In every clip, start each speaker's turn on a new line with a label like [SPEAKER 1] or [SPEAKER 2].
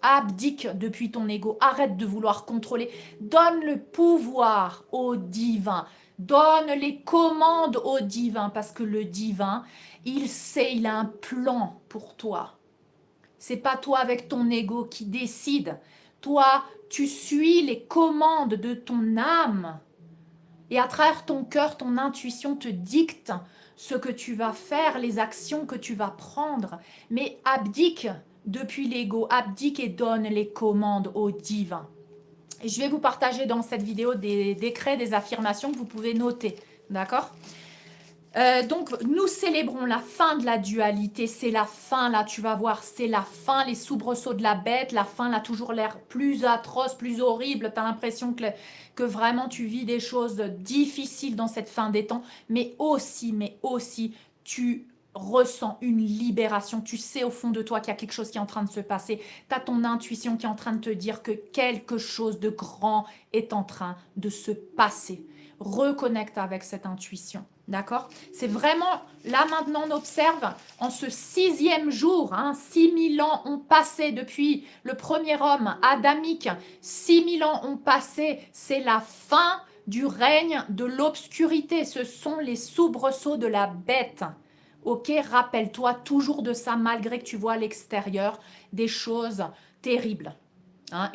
[SPEAKER 1] Abdique depuis ton ego. Arrête de vouloir contrôler. Donne le pouvoir au divin. Donne les commandes au divin parce que le divin, il sait, il a un plan pour toi. C'est pas toi avec ton ego qui décide. Toi, tu suis les commandes de ton âme. Et à travers ton cœur, ton intuition te dicte ce que tu vas faire, les actions que tu vas prendre. Mais abdique depuis l'ego, abdique et donne les commandes au divin. Et je vais vous partager dans cette vidéo des décrets, des affirmations que vous pouvez noter. D'accord ? Donc, nous célébrons la fin de la dualité. C'est la fin, là, tu vas voir, c'est la fin, les soubresauts de la bête. La fin, là, toujours l'air plus atroce, plus horrible. Tu as l'impression que vraiment tu vis des choses difficiles dans cette fin des temps. Mais aussi, tu ressens une libération. Tu sais au fond de toi qu'il y a quelque chose qui est en train de se passer. Tu as ton intuition qui est en train de te dire que quelque chose de grand est en train de se passer. Reconnecte avec cette intuition. D'accord? C'est vraiment, là maintenant on observe, en ce 6e jour, 6000 ans ont passé depuis le premier homme adamique, 6000 ans ont passé, c'est la fin du règne de l'obscurité, ce sont les soubresauts de la bête. Ok, rappelle-toi toujours de ça malgré que tu vois à l'extérieur des choses terribles.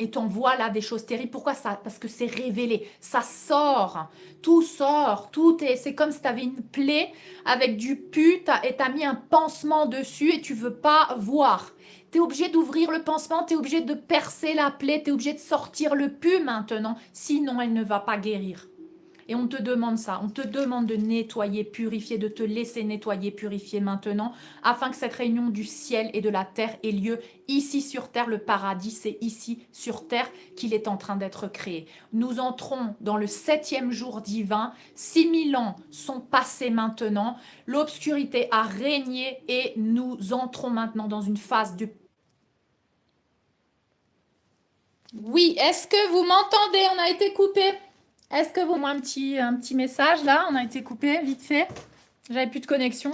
[SPEAKER 1] Et t'en vois là des choses terribles. Pourquoi ça? Parce que c'est révélé. Ça sort. Tout sort. Tout est. C'est comme si tu avais une plaie avec du pu et tu as mis un pansement dessus et tu veux pas voir. Tu es obligé d'ouvrir le pansement, tu es obligé de percer la plaie, tu es obligé de sortir le pu maintenant. Sinon, elle ne va pas guérir. Et on te demande ça, on te demande de nettoyer, purifier, de te laisser nettoyer, purifier maintenant, afin que cette réunion du ciel et de la terre ait lieu ici sur terre. Le paradis, c'est ici sur terre qu'il est en train d'être créé. Nous entrons dans le 7e jour divin, 6000 ans sont passés maintenant, l'obscurité a régné et nous entrons maintenant dans une phase de... Oui, est-ce que vous m'entendez? On a été coupé. Est-ce que vous m'avez un petit message là? On a été coupé vite fait. J'avais plus de connexion.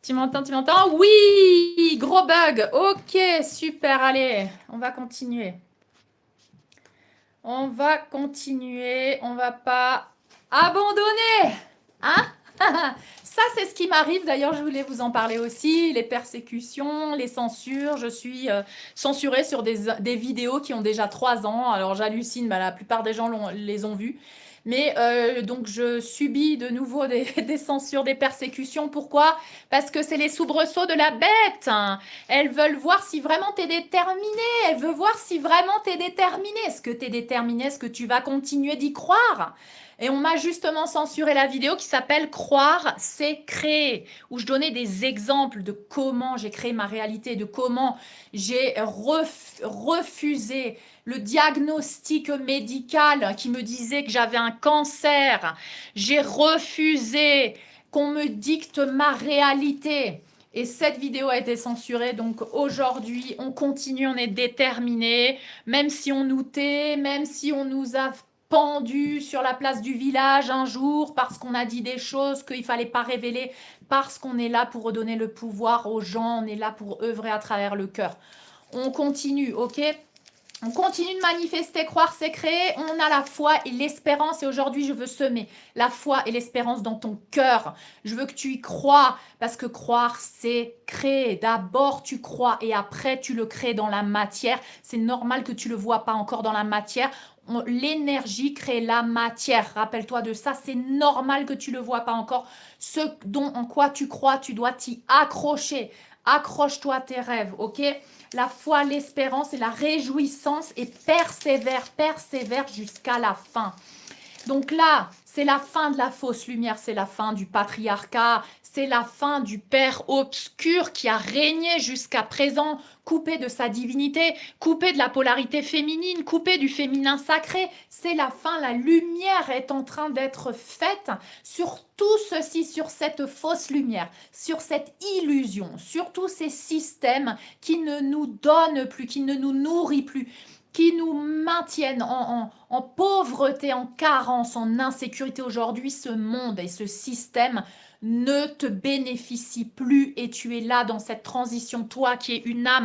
[SPEAKER 1] Tu m'entends? Tu m'entends? Oui! Gros bug. Ok, super. Allez, on va continuer. On va continuer. On va pas abandonner. Hein? Ça, c'est ce qui m'arrive. D'ailleurs, je voulais vous en parler aussi. Les persécutions, les censures. Je suis censurée sur des vidéos qui ont déjà 3 ans. Alors, j'hallucine. La plupart des gens les ont vues. Mais donc, je subis de nouveau des censures, des persécutions. Pourquoi? Parce que c'est les soubresauts de la bête. Elles veulent voir si vraiment tu es déterminé. Elles veulent voir si vraiment tu es déterminé. Est-ce que tu es déterminé? Est-ce que tu vas continuer d'y croire? Et on m'a justement censuré la vidéo qui s'appelle Croire, c'est créer, où je donnais des exemples de comment j'ai créé ma réalité, de comment j'ai refusé le diagnostic médical qui me disait que j'avais un cancer. J'ai refusé qu'on me dicte ma réalité. Et cette vidéo a été censurée, donc aujourd'hui, on continue, on est déterminé, même si on nous tait, même si on nous a pendu sur la place du village un jour parce qu'on a dit des choses qu'il ne fallait pas révéler, parce qu'on est là pour redonner le pouvoir aux gens, on est là pour œuvrer à travers le cœur. On continue, ok? On continue de manifester, croire, c'est créer. On a la foi et l'espérance. Et aujourd'hui, je veux semer la foi et l'espérance dans ton cœur. Je veux que tu y crois parce que croire, c'est créer. D'abord, tu crois et après, tu le crées dans la matière. C'est normal que tu ne le vois pas encore dans la matière. L'énergie crée la matière. Rappelle-toi de ça. C'est normal que tu ne le vois pas encore. Ce en quoi tu crois, tu dois t'y accrocher. Accroche-toi à tes rêves, ok? La foi, l'espérance et la réjouissance et persévère jusqu'à la fin. Donc là, c'est la fin de la fausse lumière, c'est la fin du patriarcat, c'est la fin du père obscur qui a régné jusqu'à présent, coupé de sa divinité, coupé de la polarité féminine, coupé du féminin sacré. C'est la fin, la lumière est en train d'être faite sur tout ceci, sur cette fausse lumière, sur cette illusion, sur tous ces systèmes qui ne nous donnent plus, qui ne nous nourrissent plus, qui nous maintiennent en pauvreté, en carence, en insécurité. Aujourd'hui, ce monde et ce système ne te bénéficie plus et tu es là dans cette transition, toi qui es une âme